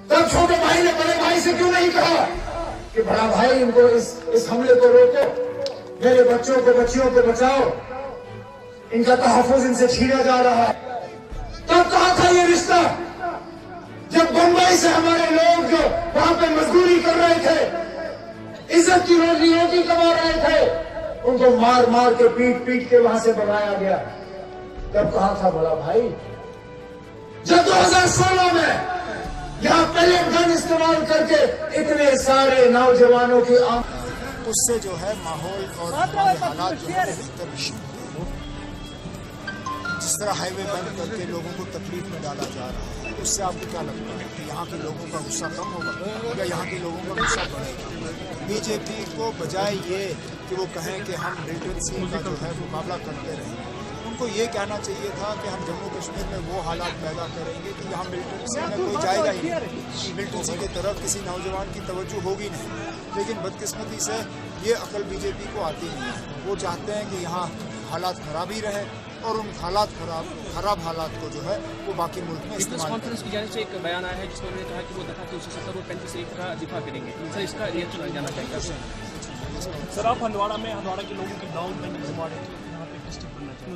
तब छोटे भाई ने बड़े भाई से क्यों नहीं कहा कि बड़ा भाई इनको इस हमले को रोको, मेरे बच्चों को बच्चियों को बचाओ, इनका तहफ़्फ़ुज़ इनसे छीना जा रहा है। तब कहा था ये रिश्ता जब बंबई से हमारे लोग जो वहां पे मजदूरी कर रहे थे, इज्जत की रोटी कमा रहे थे, उनको मार मार के पीट के वहां से भगाया गया। तब कहा था बड़ा भाई, जब 2016 में यहाँ पहले गन इस्तेमाल करके इतने सारे नौजवानों की उससे जो है माहौल और हालात जो है जिस तरह हाईवे बंद करके लोगों को तकलीफ में डाला जा रहा है, उससे आपको क्या लगता है कि यहाँ के लोगों का गुस्सा कम होगा या यहाँ के लोगों का गुस्सा बढ़ेगा? बीजेपी को बजाय ये कि वो कहें कि हम मिलिटेंसी का जो है मुकाबला करते रहें, उनको ये कहना चाहिए था कि हम जम्मू कश्मीर में वो हालात पैदा करेंगे कि यहाँ मिलिटेंसी में कोई जाएगा ही नहीं, मिलिटेंसी की तरफ किसी नौजवान की तवज्जो होगी नहीं। लेकिन बदकिस्मती से ये अकल बीजेपी को आती नहीं है। वो चाहते हैं कि यहाँ हालात खराब ही रहे और उन खराब हालात को जो है वो बाकी मुल्क में इस्तेमाल कॉन्फ्रेंस की जाने से एक बयान आया है जिसमें उन्होंने कहा कि वो दफा 370 और 35 का दिफा करेंगे। सर, इसका रिएक्शन जाना चाहिए। सर, आप हंदवाड़ा के लोगों की डाउन पेमेंट यहाँ पे डिस्ट्रिक्ट बनना चाहिए।